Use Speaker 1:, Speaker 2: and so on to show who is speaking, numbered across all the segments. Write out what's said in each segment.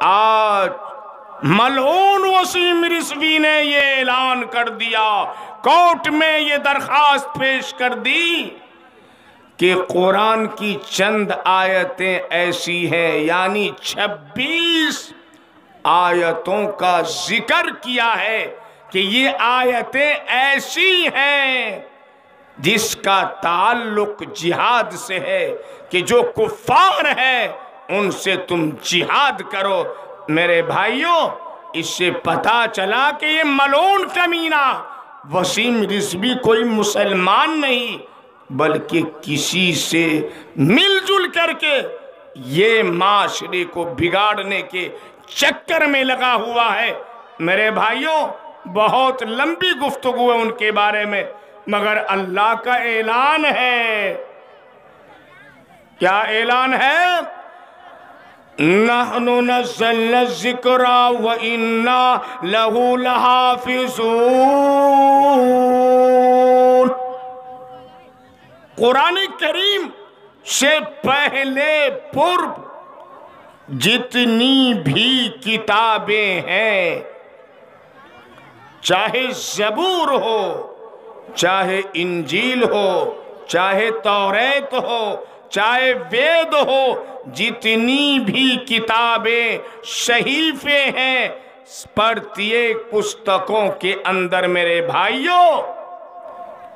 Speaker 1: आज मलऊन वसीम रिजवी ने ये ऐलान कर दिया, कोर्ट में ये दरखास्त पेश कर दी कि कुरान की चंद आयतें ऐसी हैं, यानी 26 आयतों का जिक्र किया है कि ये आयतें ऐसी हैं जिसका ताल्लुक जिहाद से है कि जो कुफ्फार है उनसे तुम जिहाद करो। मेरे भाइयों, इससे पता चला कि ये मलून कमीना वसीम रिजवी कोई मुसलमान नहीं बल्कि किसी से मिलजुल करके ये माशरे को बिगाड़ने के चक्कर में लगा हुआ है। मेरे भाइयों, बहुत लंबी गुफ्तगू है उनके बारे में, मगर अल्लाह का ऐलान है। क्या ऐलान है? नहनु नज़्ज़लना ज़िक्रा व इन्ना लहू लहाफ़िज़ून। कुरान करीम से पहले पूर्व जितनी भी किताबें हैं, चाहे ज़बूर हो, चाहे इंजील हो, चाहे तौरेत हो, चाहे वेद हो, जितनी भी किताबें सहीफे हैं, प्रत्येक पुस्तकों के अंदर मेरे भाइयों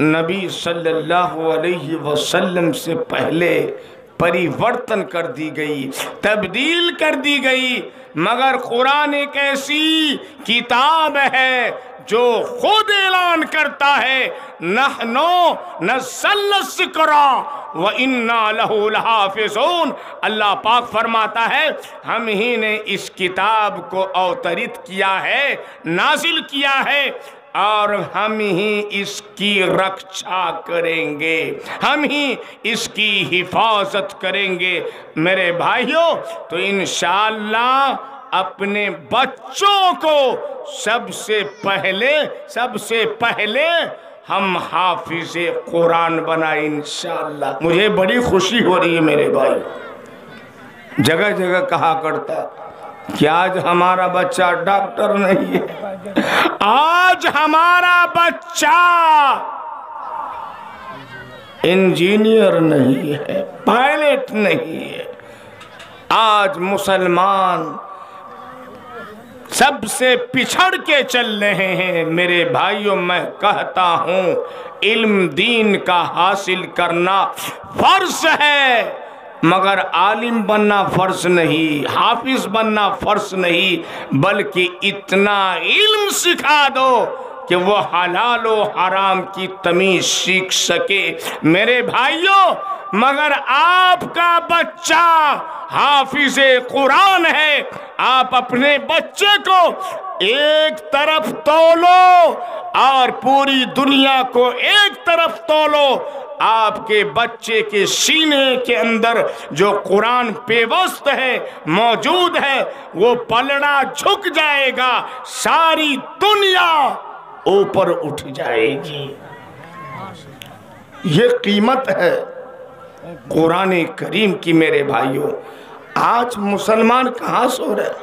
Speaker 1: नबी सल्लल्लाहु अलैहि वसल्लम से पहले परिवर्तन कर दी गई, तब्दील कर दी गई। मगर कुरान एक ऐसी किताब है जो खुद ऐलान करता है, नहनो नज़्ज़लना ज़िक्रा व इन्ना लहू लहाफ़िज़ून। अल्लाह पाक फरमाता है, हम ही ने इस किताब को अवतरित किया है, नाजिल किया है, और हम ही इसकी रक्षा करेंगे, हम ही इसकी हिफाजत करेंगे। मेरे भाइयों, तो इंशाअल्लाह अपने बच्चों को सबसे पहले हम हाफिज़े कुरान बनाए इंशाअल्लाह। मुझे बड़ी खुशी हो रही है मेरे भाई। जगह जगह कहा करता कि आज हमारा बच्चा डॉक्टर नहीं है, आज हमारा बच्चा इंजीनियर नहीं है, पायलट नहीं है। आज मुसलमान सबसे पिछड़ के चल रहे हैं। मेरे भाइयों, मैं कहता हूँ इल्म दीन का हासिल करना फर्ज है, मगर आलिम बनना फर्ज नहीं, हाफिज बनना फर्ज नहीं, बल्कि इतना इल्म सिखा दो कि वो हलाल व हराम की तमीज सीख सके। मेरे भाइयों, मगर आपका बच्चा हाफिज़े कुरान है, आप अपने बच्चे को एक तरफ तोलो और पूरी दुनिया को एक तरफ तोलो। आपके बच्चे के सीने के अंदर जो कुरान पेवस्त है, मौजूद है, वो पलड़ा झुक जाएगा, सारी दुनिया ऊपर उठ जाएगी। ये कीमत है कुरान करीम की। मेरे भाइयों, आज मुसलमान कहाँ सो रहे हैं?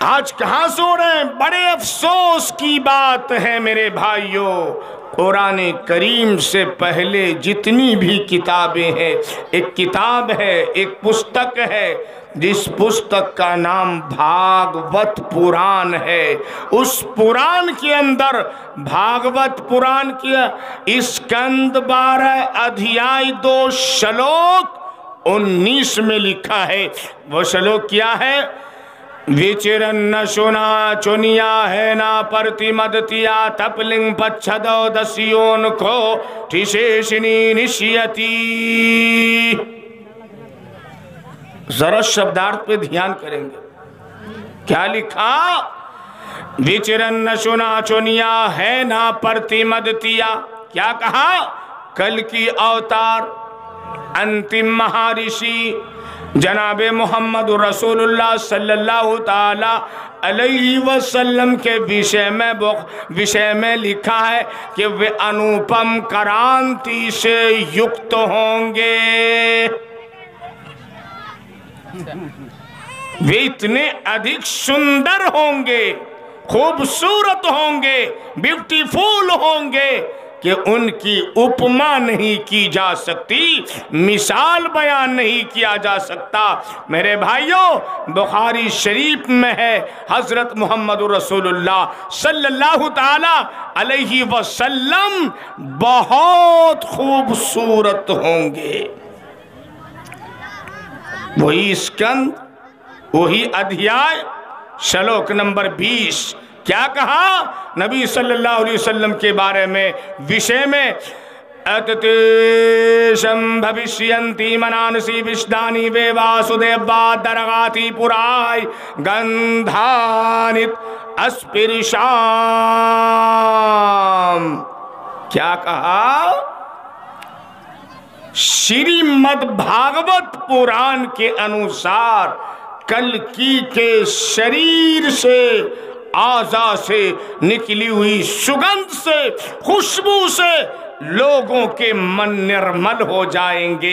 Speaker 1: आज कहाँ सो रहे हैं? बड़े अफसोस की बात है मेरे भाइयों। कुरान करीम से पहले जितनी भी किताबें हैं, एक किताब है, एक पुस्तक है, जिस पुस्तक का नाम भागवत पुराण है। उस पुराण के अंदर, भागवत पुराण के स्कंद 12 अध्याय 2 श्लोक 19 में लिखा है। वो श्लोक क्या है? विचिरन न सुना चुनिया है ना प्रतिमदतिया तपलिंग पच्छदो दस्योन को ठिशेषिनी निश्यति। जरा शब्दार्थ पे ध्यान करेंगे। क्या लिखा? विचिरन न सुना चुनिया है ना प्रतिमदतिया। क्या कहा? कल की अवतार अंतिम महर्षि जनाबे मोहम्मद रसूलुल्लाह सल्लल्लाहु ताला अलैहि वसल्लम के विषय में लिखा है कि वे अनुपम क्रांति से युक्त होंगे। वे इतने अधिक सुंदर होंगे, खूबसूरत होंगे, ब्यूटीफुल होंगे कि उनकी उपमा नहीं की जा सकती, मिसाल बयान नहीं किया जा सकता। मेरे भाइयों, बुखारी शरीफ में है हजरत मोहम्मद रसूलुल्लाह सल्लल्लाहु ताला अलैहि वसल्लम बहुत खूबसूरत होंगे। वही स्कंद, वही अध्याय, श्लोक नंबर 20 क्या कहा नबी सल्लल्लाहु अलैहि वसल्लम के बारे में, विषय में, अततेशं भविष्यन्ति मनांसि विष्दानि वे वासुदेवा दरगाति पुराय गंधानित अस्पिरिशाम। क्या कहा? श्रीमद् भागवत पुराण के अनुसार कल्कि के शरीर से, आजा से निकली हुई सुगंध से, खुशबू से लोगों के मन निर्मल हो जाएंगे।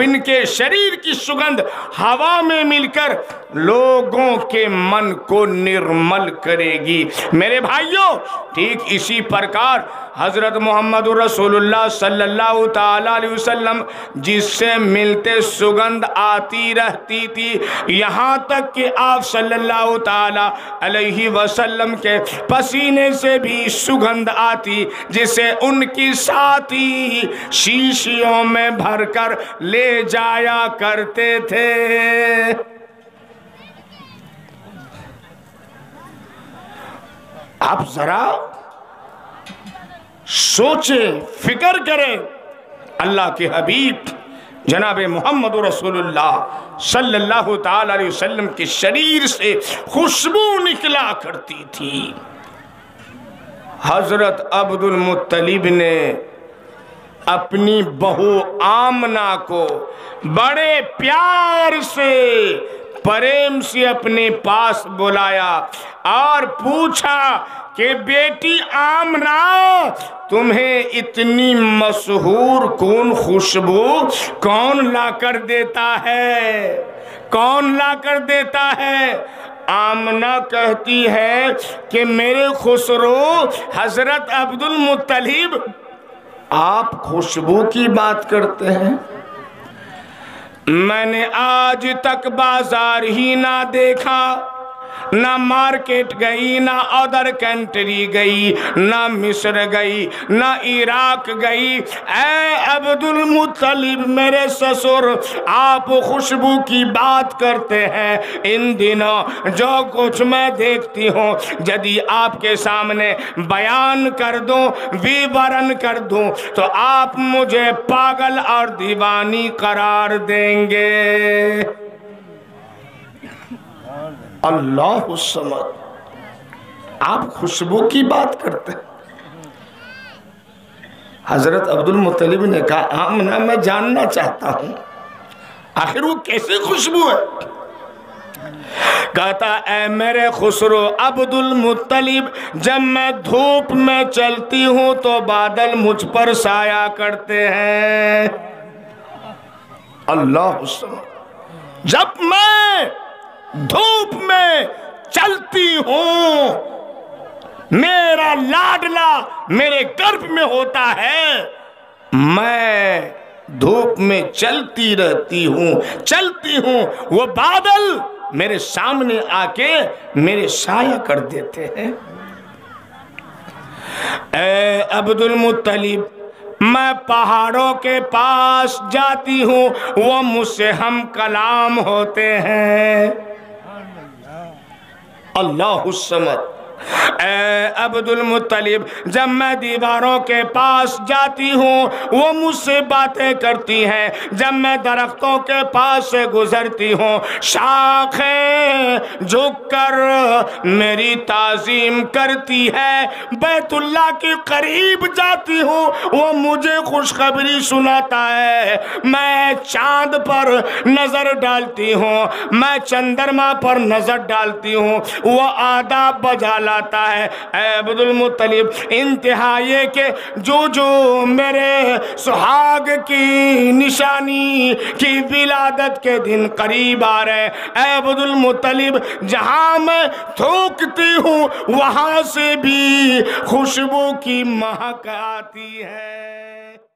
Speaker 1: इनके शरीर की सुगंध हवा में मिलकर लोगों के मन को निर्मल करेगी। मेरे भाइयों, ठीक इसी प्रकार हजरत मोहम्मद रसूलुल्लाह सल्लल्लाहु ताला अलैहि वसल्लम जिससे मिलते सुगंध आती रहती थी, यहाँ तक कि आप सल्लल्लाहु ताला अलैहि वसल्लम के पसीने से भी सुगंध आती, जिसे उनकी साथी शीशियों में भरकर ले जाया करते थे। आप जरा सोचें, फिक्र करें, अल्लाह के हबीब जनाब मोहम्मद रसूलुल्लाह सल्लल्लाहु ताला अलैहि वसल्लम के शरीर से खुशबू निकला करती थी। हजरत अब्दुल मुत्तलिब ने अपनी बहू आमना को बड़े प्यार से, प्रेम से अपने पास बुलाया और पूछा कि बेटी आमना, तुम्हें इतनी मशहूर कौन खुशबू कौन लाकर देता है, कौन लाकर देता है? आमना कहती है कि मेरे खुसरो हजरत अब्दुल मुत्तलिब, आप खुशबू की बात करते हैं? मैंने आज तक बाजार ही ना देखा, ना मार्केट गई, ना अदर कंट्री गई, ना मिस्र गई, ना इराक गई। ऐ अब्दुल मुत्तलिब मेरे ससुर, आप खुशबू की बात करते हैं। इन दिनों जो कुछ मैं देखती हूँ, यदि आपके सामने बयान कर दूं, विवरण कर दूं, तो आप मुझे पागल और दीवानी करार देंगे। अल्लाह समझ, आप खुशबू की बात करते हैं। हजरत अब्दुल मुत्तलिब ने कहा, आमना मैं जानना चाहता हूं आखिर वो कैसी खुशबू है। कहता, ऐ मेरे खुसरो अब्दुल मुत्तलिब, जब मैं धूप में चलती हूं तो बादल मुझ पर साया करते हैं। अल्लाह समझ, जब मैं धूप में चलती हूं, मेरा लाडला मेरे गर्भ में होता है, मैं धूप में चलती रहती हूं, चलती हूं, वो बादल मेरे सामने आके मेरे साया कर देते हैं। ऐ अब्दुल मुत्तलिब, मैं पहाड़ों के पास जाती हूँ, वो मुझसे हम कलाम होते हैं। अल्लाहु समद। ऐ अब्दुल मुत्तलिब, जब मैं दीवारों के पास जाती हूँ वो मुझसे बातें करती हैं। जब मैं दरख्तों के पास से गुजरती हूँ, शाखें झुककर मेरी ताजीम करती है। बैतुल्लाह के करीब जाती हूँ, वो मुझे खुशखबरी सुनाता है। मैं चांद पर नजर डालती हूँ, मैं चंद्रमा पर नजर डालती हूँ, वो आदाब बजा लाता है, ऐ अब्दुल मुत्तलिब, इंतहा ये के जो मेरे सुहाग की निशानी की विलादत के दिन करीब आ रहे, ऐ अब्दुल मुत्तलिब, जहां मैं थूकती हूँ वहां से भी खुशबू की महक आती है।